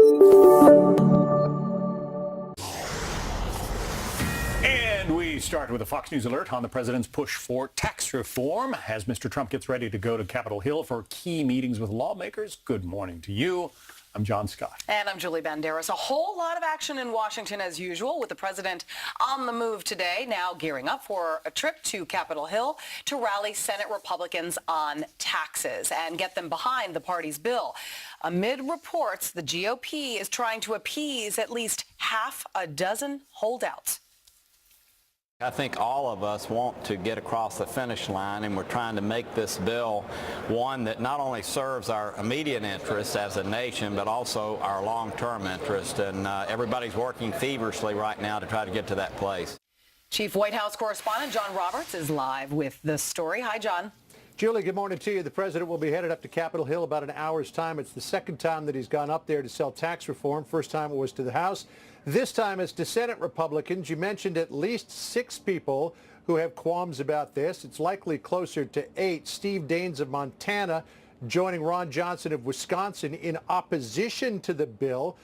And we start with a Fox News alert on the president's push for tax reform as Mr. Trump gets ready to go to Capitol Hill for key meetings with lawmakers. Good morning to you. I'm John Scott. And I'm Julie Banderas. A whole lot of action in Washington as usual, with the president on the move today, now gearing up for a trip to Capitol Hill to rally Senate Republicans on taxes and get them behind the party's bill. Amid reports, the GOP is trying to appease at least half a dozen holdouts. I think all of us want to get across the finish line, and we're trying to make this bill one that not only serves our immediate interests as a nation, but also our long-term interest. And everybody's working feverishly right now to try to get to that place. Chief White House correspondent John Roberts is live with the story. Hi, John. Julie, good morning to you. The president will be headed up to Capitol Hill about an hour's time. It's the second time that he's gone up there to sell tax reform. First time it was to the House. This time it's to Senate Republicans. You mentioned at least 6 people who have qualms about this. It's likely closer to 8. Steve Daines of Montana joining Ron Johnson of Wisconsin in opposition to the bill.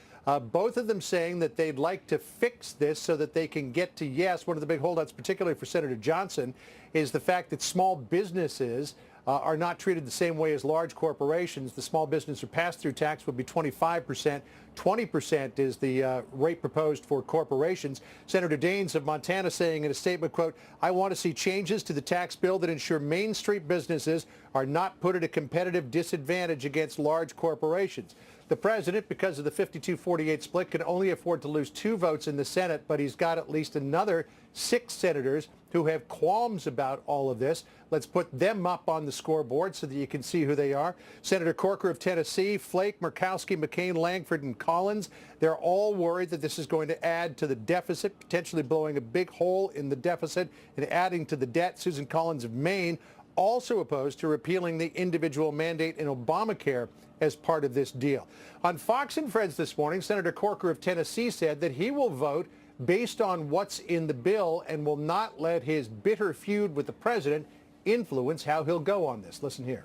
Both of them saying that they'd like to fix this so that they can get to yes. One of the big holdouts, particularly for Senator Johnson, is the fact that small businesses are not treated the same way as large corporations. The small business or pass-through tax would be 25%. 20% is the rate proposed for corporations. Senator Daines of Montana saying in a statement, quote, "I want to see changes to the tax bill that ensure Main Street businesses are not put at a competitive disadvantage against large corporations." The president, because of the 52-48 split, can only afford to lose 2 votes in the Senate, but he's got at least another 6 senators who have qualms about all of this. Let's put them up on the scoreboard so that you can see who they are. Senator Corker of Tennessee, Flake, Murkowski, McCain, Langford, and Collins. They're all worried that this is going to add to the deficit, potentially blowing a big hole in the deficit and adding to the debt. Susan Collins of Maine also opposed to repealing the individual mandate in Obamacare as part of this deal. On Fox and Friends this morning, Senator Corker of Tennessee said that he will vote based on what's in the bill and will not let his bitter feud with the president influence how he'll go on this. Listen here.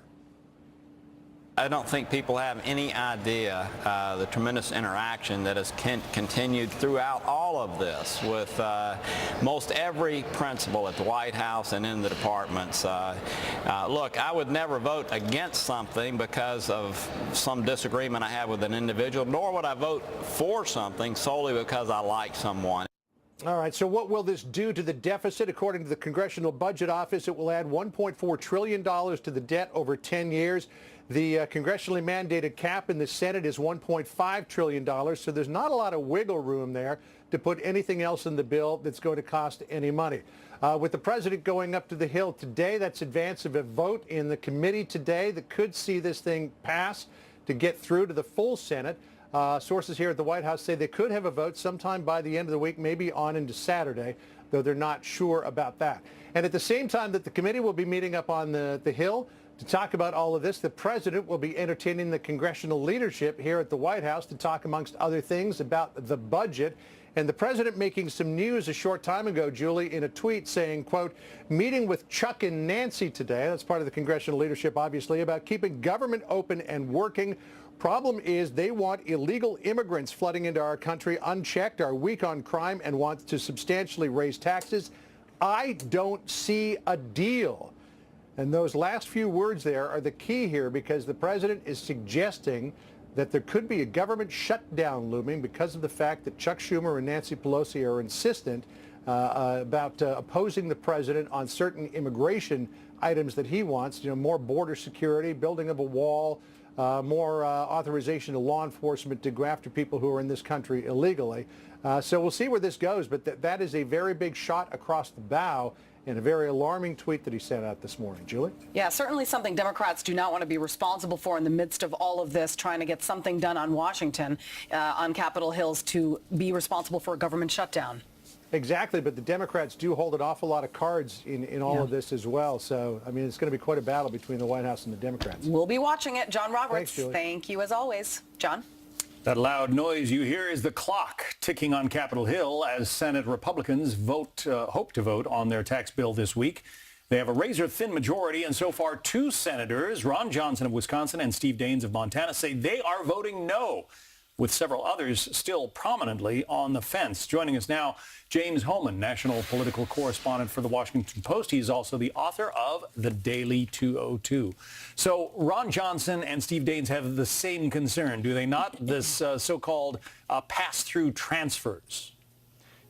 I don't think people have any idea the tremendous interaction that has continued throughout all of this with most every principal at the White House and in the departments. Look, I would never vote against something because of some disagreement I have with an individual, nor would I vote for something solely because I like someone. All right, so what will this do to the deficit? According to the Congressional Budget Office, it will add $1.4 trillion to the debt over 10 years. The congressionally mandated cap in the Senate is $1.5 trillion, so there's not a lot of wiggle room there to put anything else in the bill that's going to cost any money. With the president going up to the Hill today, that's advance of a vote in the committee today that could see this thing pass to get through to the full Senate. Sources here at the White House say they could have a vote sometime by the end of the week, maybe on into Saturday, though they're not sure about that. And at the same time that the committee will be meeting up on the Hill to talk about all of this, the president will be entertaining the congressional leadership here at the White House to talk, amongst other things, about the budget. And the president making some news a short time ago, Julie, in a tweet saying, quote, "Meeting with Chuck and Nancy today," that's part of the congressional leadership, obviously, about keeping government open and working. Problem is they want illegal immigrants flooding into our country unchecked, are weak on crime, and want to substantially raise taxes. I don't see a deal. And those last few words there are the key here, because the president is suggesting that there could be a government shutdown looming because of the fact that Chuck Schumer and Nancy Pelosi are insistent about opposing the president on certain immigration items that he wants, more border security, building of a wall, more authorization to law enforcement to go after people who are in this country illegally. So we'll see where this goes, but that is a very big shot across the bow and a very alarming tweet that he sent out this morning. Julie? Yeah, certainly something Democrats do not want to be responsible for in the midst of all of this, trying to get something done on Washington, on Capitol Hills, to be responsible for a government shutdown. Exactly, but the Democrats do hold an awful lot of cards in all of this as well. So, I mean, it's going to be quite a battle between the White House and the Democrats. We'll be watching it. John Roberts, Thanks, Julie. Thank you as always. John? That loud noise you hear is the clock ticking on Capitol Hill as Senate Republicans hope to vote on their tax bill this week. They have a razor-thin majority, and so far 2 senators, Ron Johnson of Wisconsin and Steve Daines of Montana, say they are voting no. with several others still prominently on the fence. Joining us now, James Hohmann, national political correspondent for the Washington Post. He's also the author of The Daily 202. So Ron Johnson and Steve Daines have the same concern, do they not? This so-called pass-through transfers.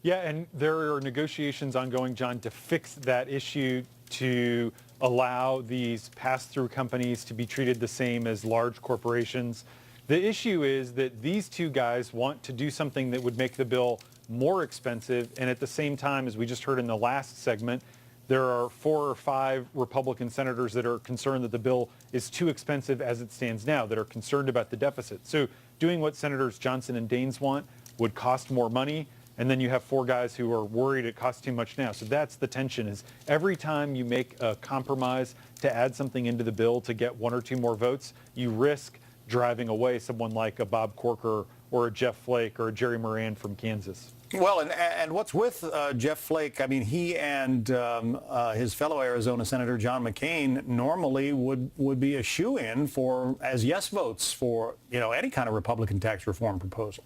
Yeah, and there are negotiations ongoing, John, to fix that issue, to allow these pass-through companies to be treated the same as large corporations. The issue is that these two guys want to do something that would make the bill more expensive, and at the same time, as we just heard in the last segment, there are 4 or 5 Republican senators that are concerned that the bill is too expensive as it stands now, that are concerned about the deficit. So doing what Senators Johnson and Daines want would cost more money, and then you have 4 guys who are worried it costs too much now. So that's the tension, is every time you make a compromise to add something into the bill to get 1 or 2 more votes, you risk driving away someone like a Bob Corker or a Jeff Flake or a Jerry Moran from Kansas. Well, and what's with Jeff Flake? I mean, he and his fellow Arizona Senator John McCain normally would be a shoo-in for as yes votes for any kind of Republican tax reform proposal.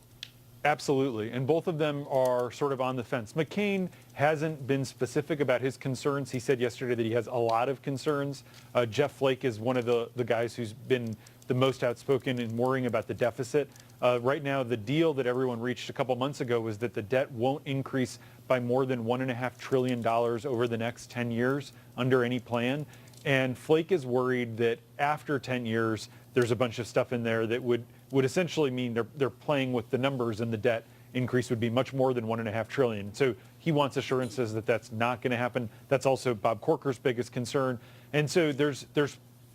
Absolutely, and both of them are sort of on the fence. McCain hasn't been specific about his concerns. He said yesterday that he has a lot of concerns. Jeff Flake is one of the guys who's been the most outspoken in worrying about the deficit. Right now, the deal that everyone reached a couple months ago was that the debt won't increase by more than $1.5 trillion over the next 10 years under any plan. And Flake is worried that after 10 years, there's a bunch of stuff in there that would essentially mean they're playing with the numbers, and the debt increase would be much more than $1.5 trillion. So he wants assurances that that's not going to happen. That's also Bob Corker's biggest concern. And so there's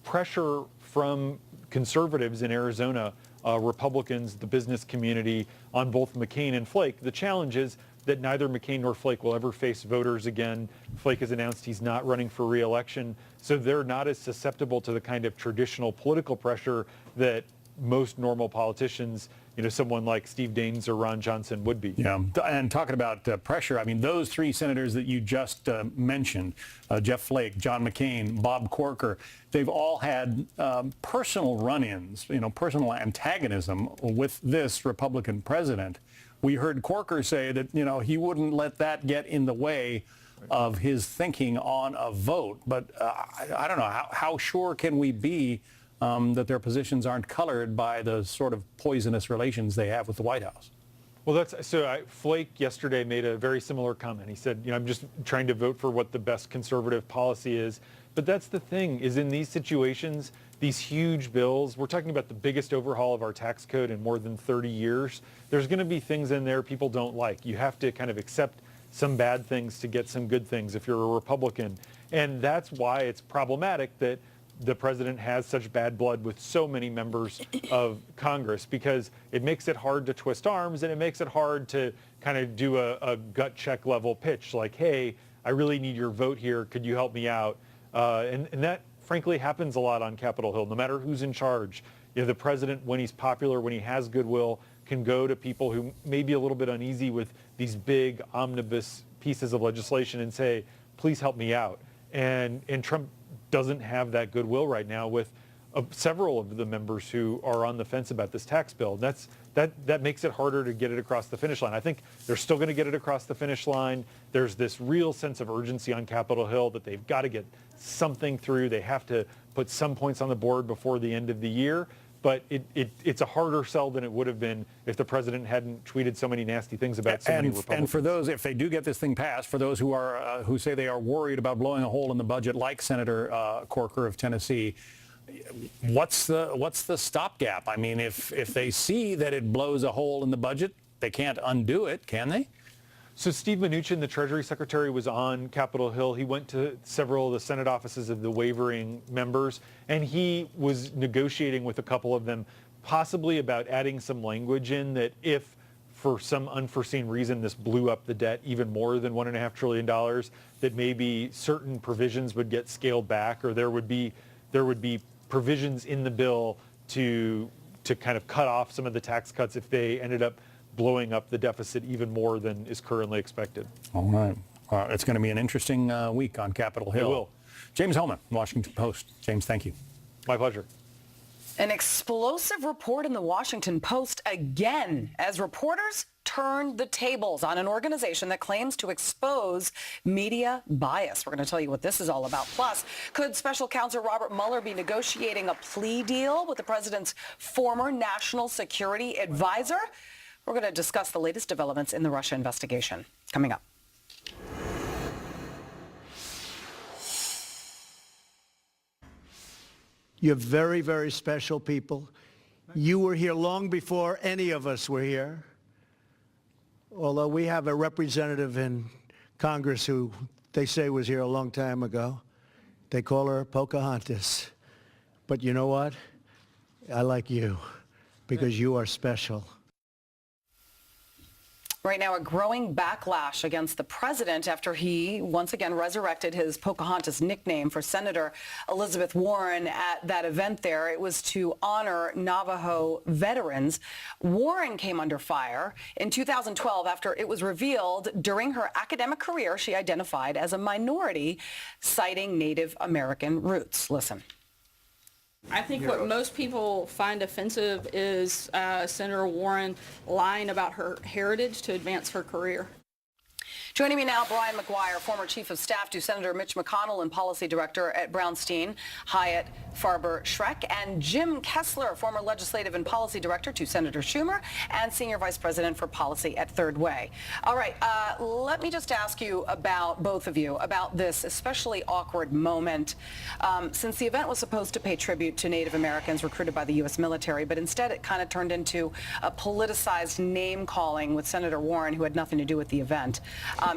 pressure from conservatives in Arizona, Republicans, the business community, on both McCain and Flake. The challenge is that neither McCain nor Flake will ever face voters again. Flake has announced he's not running for re-election, so they're not as susceptible to the kind of traditional political pressure that most normal politicians, someone like Steve Daines or Ron Johnson would be. Yeah, and talking about pressure, I mean, those 3 senators that you just mentioned, Jeff Flake, John McCain, Bob Corker, they've all had personal run-ins, personal antagonism with this Republican president. We heard Corker say that, he wouldn't let that get in the way of his thinking on a vote. But I don't know, how sure can we be that their positions aren't colored by the sort of poisonous relations they have with the White House? Well, Flake yesterday made a very similar comment. He said, I'm just trying to vote for what the best conservative policy is. But that's the thing, is in these situations, these huge bills, we're talking about the biggest overhaul of our tax code in more than 30 years. There's going to be things in there people don't like. You have to kind of accept some bad things to get some good things if you're a Republican. And that's why it's problematic that the president has such bad blood with so many members of Congress, because it makes it hard to twist arms, and it makes it hard to kind of do a gut check level pitch like, hey, I really need your vote here. Could you help me out? And that, frankly, happens a lot on Capitol Hill, no matter who's in charge. The president, when he's popular, when he has goodwill, can go to people who may be a little bit uneasy with these big omnibus pieces of legislation and say, please help me out. And Trump doesn't have that goodwill right now with several of the members who are on the fence about this tax bill. That makes it harder to get it across the finish line. I think they're still going to get it across the finish line. There's this real sense of urgency on Capitol Hill that they've got to get something through. They have to put some points on the board before the end of the year. But it's a harder sell than it would have been if the president hadn't tweeted so many nasty things about so many Republicans. And for those, if they do get this thing passed, for those who say they are worried about blowing a hole in the budget, like Senator Corker of Tennessee, what's the stopgap? I mean, if they see that it blows a hole in the budget, they can't undo it, can they? So Steve Mnuchin, the Treasury Secretary, was on Capitol Hill. He went to several of the Senate offices of the wavering members, and he was negotiating with a couple of them, possibly about adding some language in that if, for some unforeseen reason, this blew up the debt even more than $1.5 trillion, that maybe certain provisions would get scaled back, or there would be provisions in the bill to kind of cut off some of the tax cuts if they ended up blowing up the deficit even more than is currently expected. All right. It's going to be an interesting week on Capitol Hill. It will. James Hohmann, Washington Post. James, thank you. My pleasure. An explosive report in the Washington Post again as reporters turned the tables on an organization that claims to expose media bias. We're going to tell you what this is all about. Plus, could special counsel Robert Mueller be negotiating a plea deal with the president's former national security advisor? We're going to discuss the latest developments in the Russia investigation. Coming up. You're very, very special people. You were here long before any of us were here. Although we have a representative in Congress who they say was here a long time ago. They call her Pocahontas. But you know what? I like you because you are special. Right now, a growing backlash against the president after he once again resurrected his Pocahontas nickname for Senator Elizabeth Warren at that event there. It was to honor Navajo veterans. Warren came under fire in 2012 after it was revealed during her academic career she identified as a minority, citing Native American roots. Listen. I think what most people find offensive is Senator Warren lying about her heritage to advance her career. Joining me now, Brian McGuire, former Chief of Staff to Senator Mitch McConnell and Policy Director at Brownstein, Hyatt Farber Schreck, and Jim Kessler, former Legislative and Policy Director to Senator Schumer and Senior Vice President for Policy at Third Way. All right, let me just ask you about, both of you, about this especially awkward moment. Since the event was supposed to pay tribute to Native Americans recruited by the U.S. military, but instead it kind of turned into a politicized name-calling with Senator Warren, who had nothing to do with the event.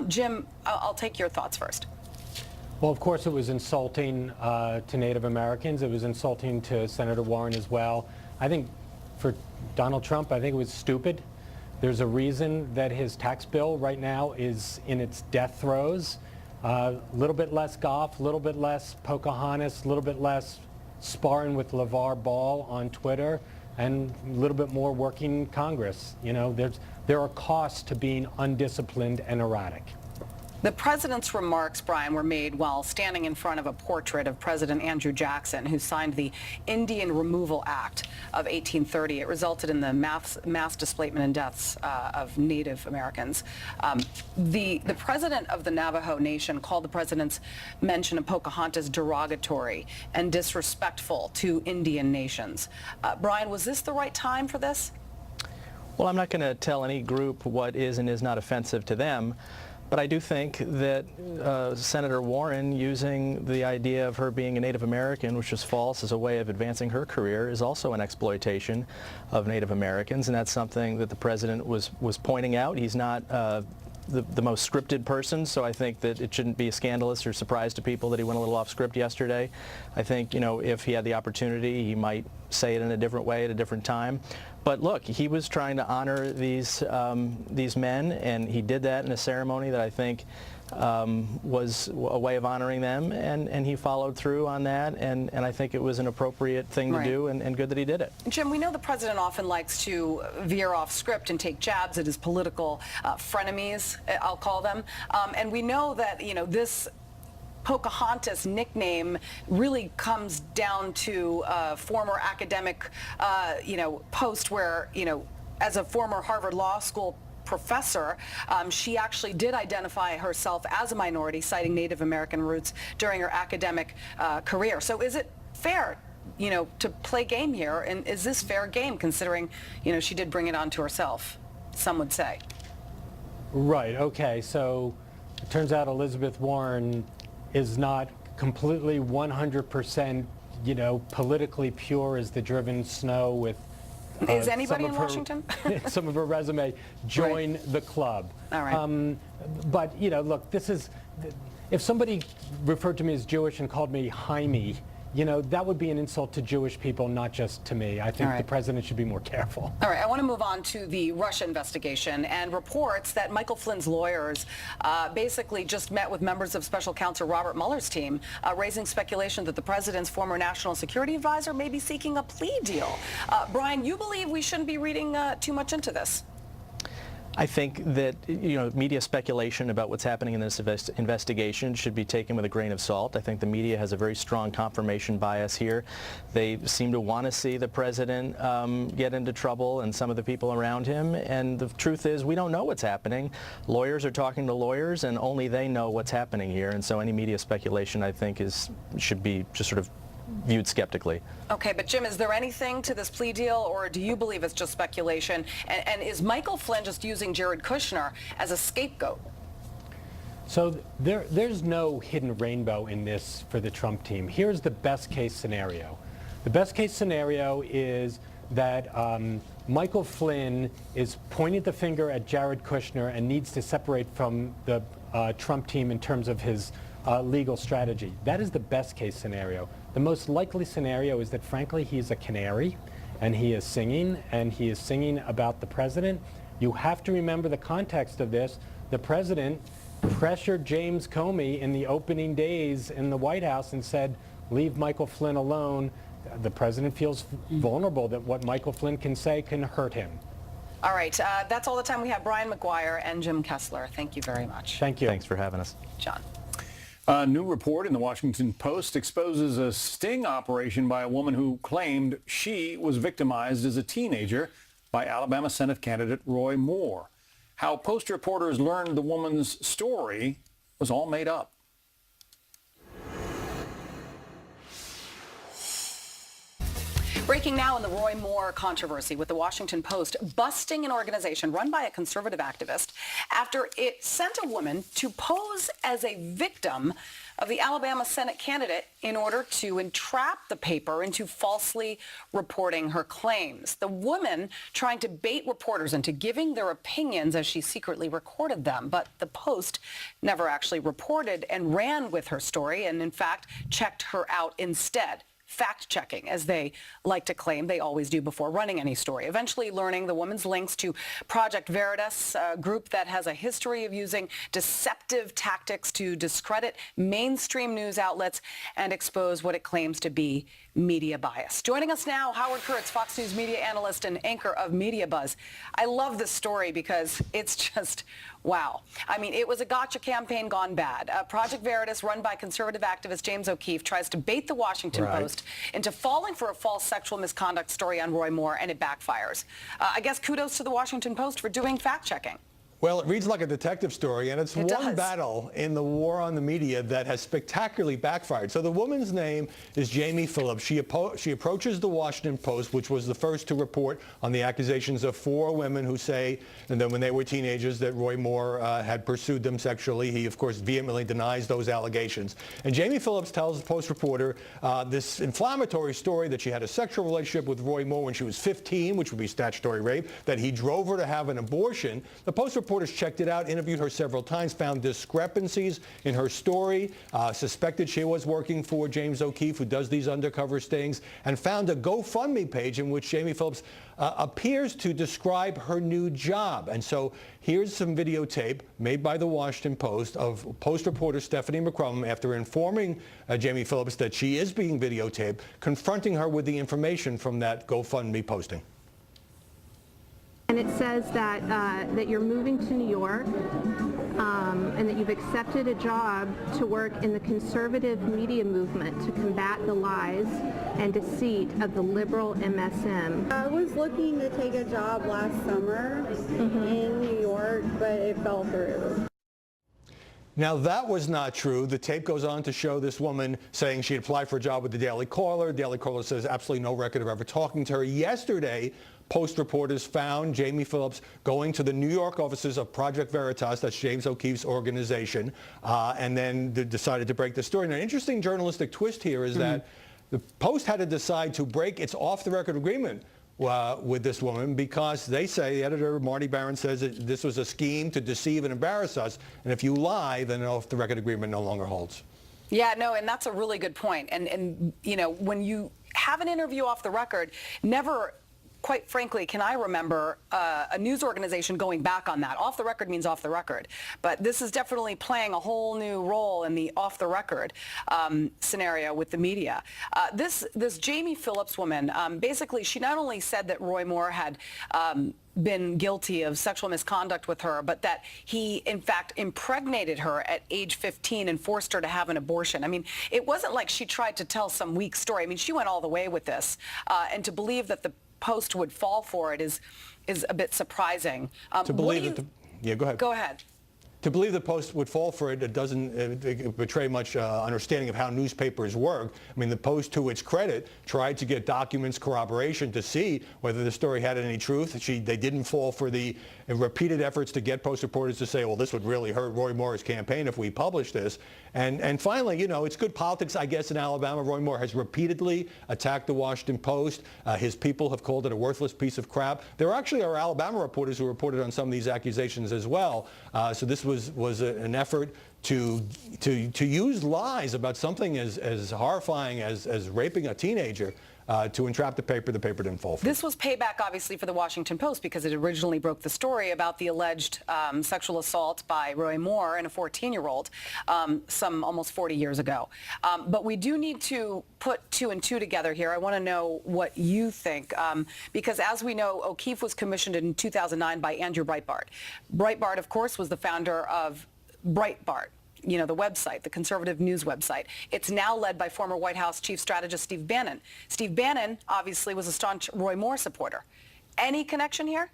Jim, I'll take your thoughts first. Well, of course, it was insulting to Native Americans. It was insulting to Senator Warren as well. I think for Donald Trump, I think it was stupid. There's a reason that his tax bill right now is in its death throes. A little bit less golf, a little bit less Pocahontas, a little bit less sparring with LeVar Ball on Twitter, and a little bit more working Congress. You know, there are costs to being undisciplined and erratic. The president's remarks, Brian, were made while standing in front of a portrait of President Andrew Jackson, who signed the Indian Removal Act of 1830. It resulted in the mass displacement and deaths of Native Americans. The president of the Navajo Nation called the president's mention of Pocahontas derogatory and disrespectful to Indian nations. Brian, was this the right time for this? Well, I'm not going to tell any group what is and is not offensive to them. But I do think that Senator Warren using the idea of her being a Native American, which is false, as a way of advancing her career is also an exploitation of Native Americans, and that's something that the president was pointing out. He's not the most scripted person, so I think that it shouldn't be scandalous or surprise to people that he went a little off script yesterday. I think, you know, if he had the opportunity, he might say it in a different way at a different time. But look, he was trying to honor these men, and he did that in a ceremony that I think was a way of honoring them, and he followed through on that, and I think it was an appropriate thing to do, and good that he did it. Jim, we know the president often likes to veer off script and take jabs at his political frenemies, I'll call them, and we know that, you know, this Pocahontas nickname really comes down to a former academic, post where, as a former Harvard Law School professor, she actually did identify herself as a minority, citing Native American roots during her academic career. So is it fair, to play game here? And is this fair game considering, she did bring it on to herself, some would say? Right, okay, so it turns out Elizabeth Warren is not completely 100%, politically pure as the driven snow with is anybody in Washington? some of her resume. Join the club. All right. But, look, this is, if somebody referred to me as Jewish and called me Jaime, that would be an insult to Jewish people, not just to me. I think the president should be more careful. All right, I want to move on to the Russia investigation and reports that Michael Flynn's lawyers basically just met with members of special counsel Robert Mueller's team, raising speculation that the president's former national security advisor may be seeking a plea deal. Brian, you believe we shouldn't be reading too much into this? I think that, media speculation about what's happening in this investigation should be taken with a grain of salt. I think the media has a very strong confirmation bias here. They seem to want to see the president get into trouble and some of the people around him. And the truth is, we don't know what's happening. Lawyers are talking to lawyers, and only they know what's happening here. And so any media speculation, I think, should be just sort of viewed skeptically. Okay, but Jim, is there anything to this plea deal, or do you believe it's just speculation? And is Michael Flynn just using Jared Kushner as a scapegoat? So there's no hidden rainbow in this for the Trump team. Here's the best case scenario. The best case scenario is that Michael Flynn is pointing the finger at Jared Kushner and needs to separate from the Trump team in terms of his legal strategy. That is the best case scenario. The most likely scenario is that, frankly, he's a canary and he is singing about the president. You have to remember the context of this. The president pressured James Comey in the opening days in the White House and said, leave Michael Flynn alone. The president feels vulnerable that what Michael Flynn can say can hurt him. All right, that's all the time we have. Brian McGuire and Jim Kessler, thank you very much. Thank you. Thanks for having us. John. A new report in the Washington Post exposes a sting operation by a woman who claimed she was victimized as a teenager by Alabama Senate candidate Roy Moore. How Post reporters learned the woman's story was all made up. Breaking now in the Roy Moore controversy, with the Washington Post busting an organization run by a conservative activist after it sent a woman to pose as a victim of the Alabama Senate candidate in order to entrap the paper into falsely reporting her claims. The woman trying to bait reporters into giving their opinions as she secretly recorded them. But the Post never actually reported and ran with her story, and in fact checked her out instead. Fact-checking, as they like to claim they always do before running any story, eventually learning the woman's links to Project Veritas, a group that has a history of using deceptive tactics to discredit mainstream news outlets and expose what it claims to be media bias. Joining us now, Howard Kurtz, Fox News media analyst and anchor of Media Buzz. I love this story because it's just, wow. I mean, it was a gotcha campaign gone bad. Project Veritas, run by conservative activist James O'Keefe, tries to bait the Washington Post into falling for a false sexual misconduct story on Roy Moore, and it backfires. I guess kudos to the Washington Post for doing fact-checking. Well, it reads like a detective story, and it's one battle in the war on the media that has spectacularly backfired. So the woman's name is Jamie Phillips. She approaches the Washington Post, which was the first to report on the accusations of 4 women who say, and then when they were teenagers, that Roy Moore had pursued them sexually. He, of course, vehemently denies those allegations. And Jamie Phillips tells the Post reporter this inflammatory story that she had a sexual relationship with Roy Moore when she was 15, which would be statutory rape, that he drove her to have an abortion. The Post reporters checked it out, interviewed her several times, found discrepancies in her story, suspected she was working for James O'Keefe, who does these undercover stings, and found a GoFundMe page in which Jamie Phillips appears to describe her new job. And so here's some videotape made by the Washington Post of Post reporter Stephanie McCrum after informing Jamie Phillips that she is being videotaped, confronting her with the information from that GoFundMe posting. And it says that that you're moving to New York and that you've accepted a job to work in the conservative media movement to combat the lies and deceit of the liberal MSM. I was looking to take a job last summer in New York, but it fell through. Now, that was not true. The tape goes on to show this woman saying she had applied for a job with the Daily Caller. Daily Caller says absolutely no record of ever talking to her. Yesterday, Post reporters found Jamie Phillips going to the New York offices of Project Veritas, that's James O'Keefe's organization, and then decided to break the story. Now, an interesting journalistic twist here is that the Post had to decide to break its off-the-record agreement with this woman because they say, the editor, Marty Barron, says that this was a scheme to deceive and embarrass us, and if you lie, then the record agreement no longer holds. Yeah, no, and that's a really good point. And you know, when you have an interview off the record, never quite frankly, can I remember a news organization going back on that. Off the record means off the record. But this is definitely playing a whole new role in the off the record scenario with the media. This Jamie Phillips woman, basically, she not only said that Roy Moore had been guilty of sexual misconduct with her, but that he, in fact, impregnated her at age 15 and forced her to have an abortion. I mean, it wasn't like she tried to tell some weak story. I mean, she went all the way with this. And to believe that the Post would fall for it is a bit surprising. To believe that yeah, go ahead. Go ahead. To believe the Post would fall for it, it doesn't betray much understanding of how newspapers work. I mean, the Post, to its credit, tried to get documents corroboration to see whether the story had any truth. They didn't fall for the repeated efforts to get Post reporters to say, well, this would really hurt Roy Moore's campaign if we publish this. And finally, you know, it's good politics, I guess, in Alabama. Roy Moore has repeatedly attacked the Washington Post. His people have called it a worthless piece of crap. There actually are Alabama reporters who reported on some of these accusations as well. So this was an effort to use lies about something as horrifying as raping a teenager to entrap the paper. The paper didn't fall for it. This was payback, obviously, for the Washington Post because it originally broke the story about the alleged sexual assault by Roy Moore and a 14-year-old some almost 40 years ago. But we do need to put 2 and 2 together here. I want to know what you think because, as we know, O'Keefe was commissioned in 2009 by Andrew Breitbart. Breitbart, of course, was the founder of Breitbart, you know, the website, the conservative news website. It's now led by former White House chief strategist Steve Bannon. Steve Bannon obviously was a staunch Roy Moore supporter. Any connection here?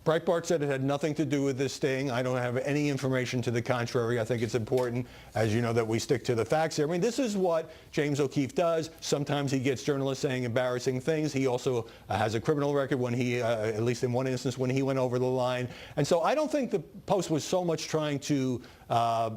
Breitbart said it had nothing to do with this sting. I don't have any information to the contrary. I think it's important, as you know, that we stick to the facts here. I mean, this is what James O'Keefe does. Sometimes he gets journalists saying embarrassing things. He also has a criminal record when he, at least in one instance, when he went over the line. And so I don't think the Post was so much trying to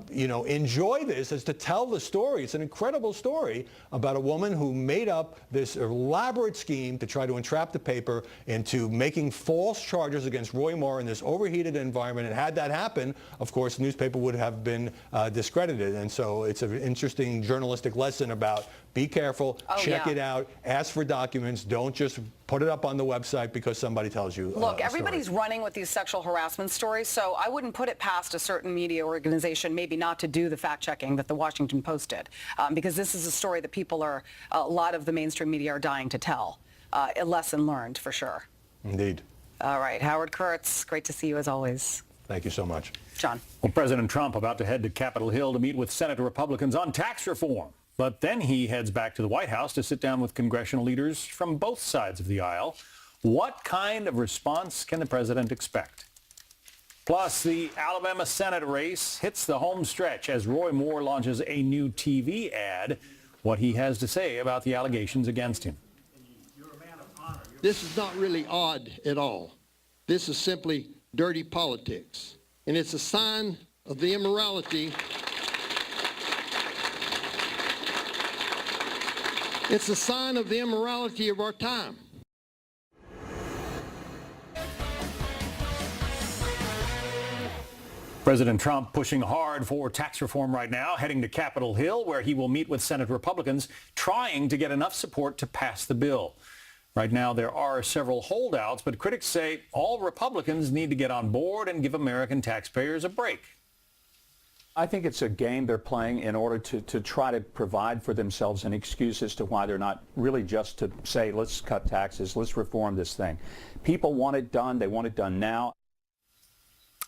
you know, enjoy this as to tell the story. It's an incredible story about a woman who made up this elaborate scheme to try to entrap the paper into making false charges against Roy Moore in this overheated environment. And had that happen, of course, the newspaper would have been discredited. And so it's an interesting journalistic lesson about be careful, check it out, ask for documents, don't just put it up on the website because somebody tells you. Look, everybody's running with these sexual harassment stories, so I wouldn't put it past a certain media organization maybe not to do the fact-checking that the Washington Post did, because this is a story that a lot of the mainstream media are dying to tell. A lesson learned, for sure. Indeed. All right, Howard Kurtz, great to see you as always. Thank you so much. John. Well, President Trump about to head to Capitol Hill to meet with Senate Republicans on tax reform. But then he heads back to the White House to sit down with congressional leaders from both sides of the aisle. What kind of response can the president expect? Plus, the Alabama Senate race hits the home stretch as Roy Moore launches a new TV ad. What he has to say about the allegations against him. This is not really odd at all. This is simply dirty politics. And it's a sign of the immorality. It's a sign of the immorality of our time. President Trump pushing hard for tax reform right now, heading to Capitol Hill, where he will meet with Senate Republicans, trying to get enough support to pass the bill. Right now, there are several holdouts, but critics say all Republicans need to get on board and give American taxpayers a break. I think it's a game they're playing in order to try to provide for themselves an excuse as to why they're not really just to say, let's cut taxes, let's reform this thing. People want it done. They want it done now.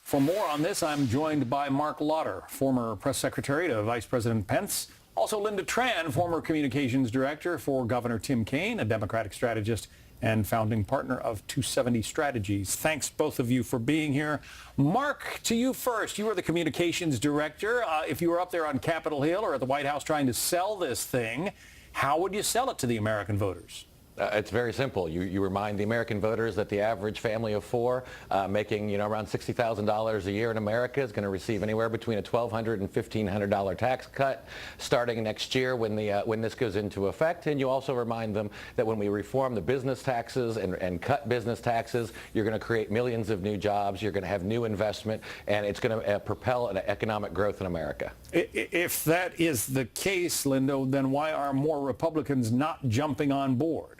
For more on this, I'm joined by Mark Lauder, former press secretary to Vice President Pence. Also Linda Tran, former communications director for Governor Tim Kaine, a Democratic strategist and founding partner of 270 Strategies. Thanks, both of you, for being here. Mark, to you first. You are the communications director. If you were up there on Capitol Hill or at the White House trying to sell this thing, how would you sell it to the American voters? It's very simple. You remind the American voters that the average family of four making around $60,000 a year in America is going to receive anywhere between a $1,200 and $1,500 tax cut starting next year when this goes into effect. And you also remind them that when we reform the business taxes and cut business taxes, you're going to create millions of new jobs, you're going to have new investment, and it's going to propel an economic growth in America. If that is the case, Lindo, then why are more Republicans not jumping on board?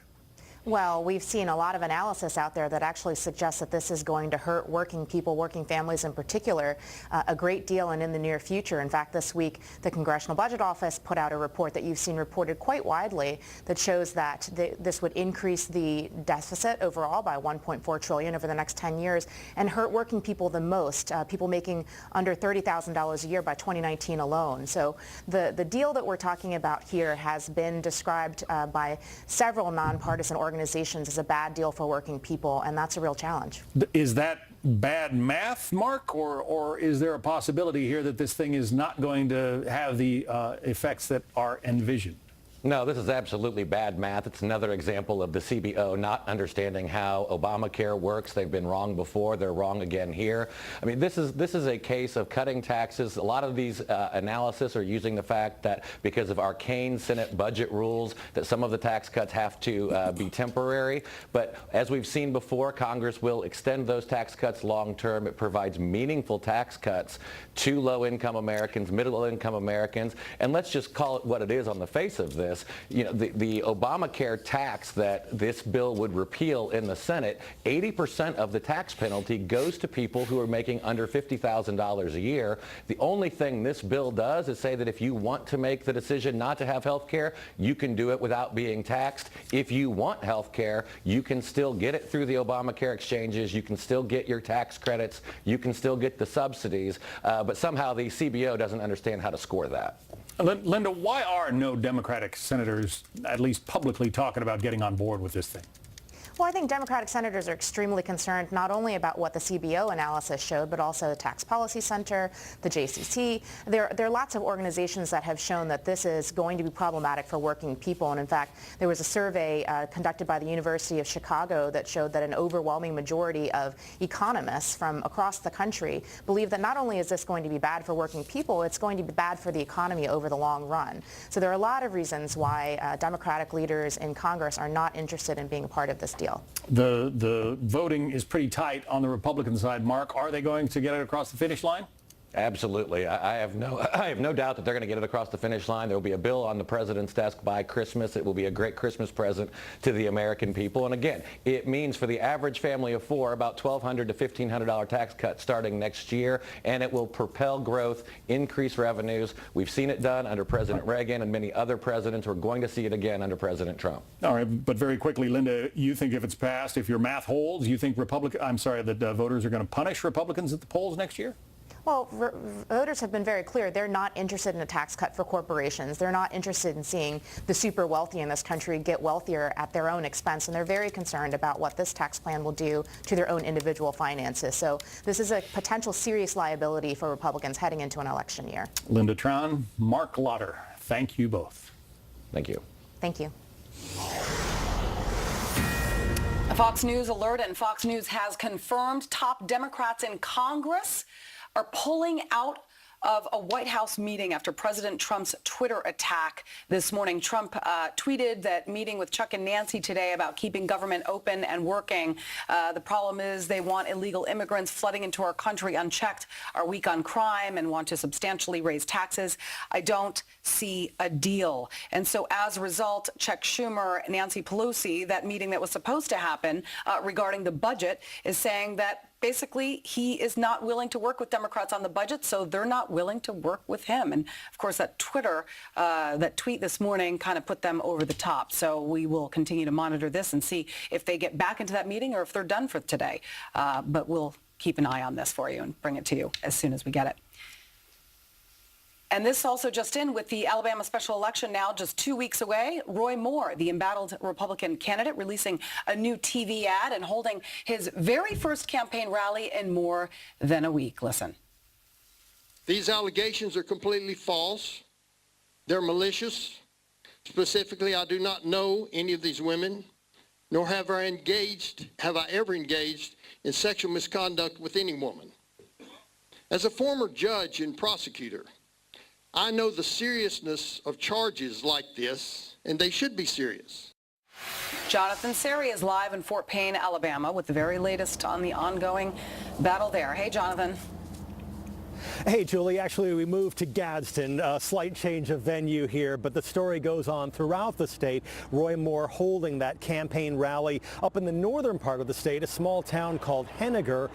Well, we've seen a lot of analysis out there that actually suggests that this is going to hurt working people, working families in particular, a great deal and in the near future. In fact, this week, the Congressional Budget Office put out a report that you've seen reported quite widely that shows that this would increase the deficit overall by $1.4 trillion over the next 10 years and hurt working people the most, people making under $30,000 a year by 2019 alone. So the deal that we're talking about here has been described by several nonpartisan organizations as a bad deal for working people, and that's a real challenge. Is that bad math, Mark, or is there a possibility here that this thing is not going to have the effects that are envisioned? No, this is absolutely bad math. It's another example of the CBO not understanding how Obamacare works. They've been wrong before. They're wrong again here. I mean, this is a case of cutting taxes. A lot of these analysis are using the fact that because of arcane Senate budget rules that some of the tax cuts have to be temporary. But as we've seen before, Congress will extend those tax cuts long term. It provides meaningful tax cuts to low-income Americans, middle-income Americans. And let's just call it what it is on the face of this. You know, the Obamacare tax that this bill would repeal in the Senate, 80% of the tax penalty goes to people who are making under $50,000 a year. The only thing this bill does is say that if you want to make the decision not to have health care, you can do it without being taxed. If you want health care, you can still get it through the Obamacare exchanges. You can still get your tax credits. You can still get the subsidies. But somehow the CBO doesn't understand how to score that. Linda, why are no Democratic senators, at least publicly, talking about getting on board with this thing? Well, I think Democratic senators are extremely concerned not only about what the CBO analysis showed, but also the Tax Policy Center, the JCC. There are lots of organizations that have shown that this is going to be problematic for working people. And in fact, there was a survey conducted by the University of Chicago that showed that an overwhelming majority of economists from across the country believe that not only is this going to be bad for working people, it's going to be bad for the economy over the long run. So there are a lot of reasons why Democratic leaders in Congress are not interested in being a part of this deal. The voting is pretty tight on the Republican side. Mark, are they going to get it across the finish line? Absolutely. I have no doubt that they're going to get it across the finish line. There will be a bill on the president's desk by Christmas. It will be a great Christmas present to the American people. And again, it means for the average family of four about $1,200 to $1,500 tax cut starting next year, and it will propel growth, increase revenues. We've seen it done under President Reagan and many other presidents. We're going to see it again under President Trump. All right, but very quickly, Linda, you think if it's passed, if your math holds, you think that voters are going to punish Republicans at the polls next year? Well, voters have been very clear. They're not interested in a tax cut for corporations. They're not interested in seeing the super wealthy in this country get wealthier at their own expense. And they're very concerned about what this tax plan will do to their own individual finances. So this is a potential serious liability for Republicans heading into an election year. Linda Tran, Mark Lauder, thank you both. Thank you. Thank you. A Fox News alert, and Fox News has confirmed top Democrats in Congress are pulling out of a White House meeting after President Trump's Twitter attack this morning. Trump tweeted that meeting with Chuck and Nancy today about keeping government open and working. The problem is they want illegal immigrants flooding into our country unchecked, are weak on crime, and want to substantially raise taxes. I don't see a deal. And so as a result, Chuck Schumer, Nancy Pelosi, that meeting that was supposed to happen regarding the budget, is saying that basically, he is not willing to work with Democrats on the budget, so they're not willing to work with him. And of course, that tweet this morning kind of put them over the top. So we will continue to monitor this and see if they get back into that meeting or if they're done for today. But we'll keep an eye on this for you and bring it to you as soon as we get it. And this also just in with the Alabama special election now just 2 weeks away. Roy Moore, the embattled Republican candidate, releasing a new TV ad and holding his very first campaign rally in more than a week. Listen. These allegations are completely false. They're malicious. Specifically, I do not know any of these women, nor have I ever engaged in sexual misconduct with any woman. As a former judge and prosecutor, I know the seriousness of charges like this, and they should be serious. Jonathan Sari is live in Fort Payne, Alabama, with the very latest on the ongoing battle there. Hey, Jonathan. Hey, Julie. Actually, we moved to Gadsden. A slight change of venue here, but the story goes on throughout the state. Roy Moore holding that campaign rally up in the northern part of the state, a small town called Henniger,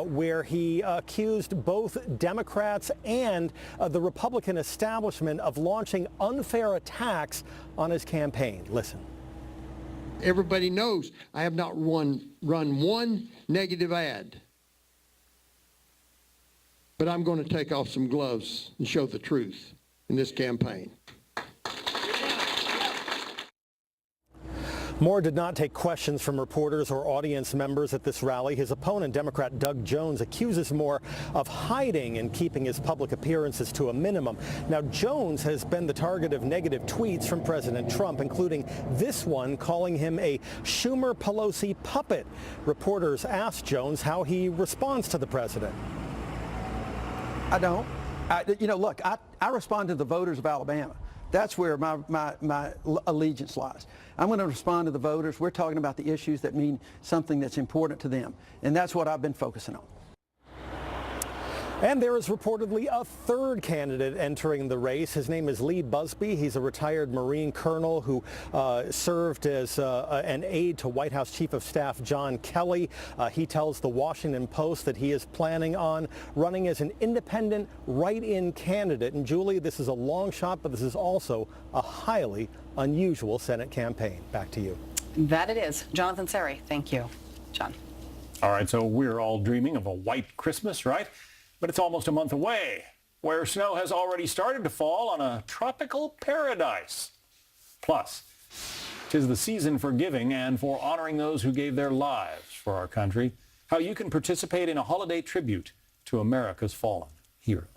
where he accused both Democrats and the Republican establishment of launching unfair attacks on his campaign. Listen. Everybody knows I have not run one negative ad. But I'm going to take off some gloves and show the truth in this campaign. Moore did not take questions from reporters or audience members at this rally. His opponent, Democrat Doug Jones, accuses Moore of hiding and keeping his public appearances to a minimum. Now, Jones has been the target of negative tweets from President Trump, including this one calling him a Schumer-Pelosi puppet. Reporters asked Jones how he responds to the president. I don't. Look, I respond to the voters of Alabama. That's where my allegiance lies. I'm going to respond to the voters. We're talking about the issues that mean something that's important to them. And that's what I've been focusing on. And there is reportedly a third candidate entering the race. His name is Lee Busby. He's a retired Marine colonel who served as an aide to White House Chief of Staff John Kelly. He tells the Washington Post that he is planning on running as an independent write-in candidate. And Julie, this is a long shot, but this is also a highly unusual Senate campaign. Back to you. That it is. Jonathan Sari, thank you. John. All right, so we're all dreaming of a white Christmas, right? But it's almost a month away, where snow has already started to fall on a tropical paradise. Plus, 'tis the season for giving and for honoring those who gave their lives for our country. How you can participate in a holiday tribute to America's fallen heroes.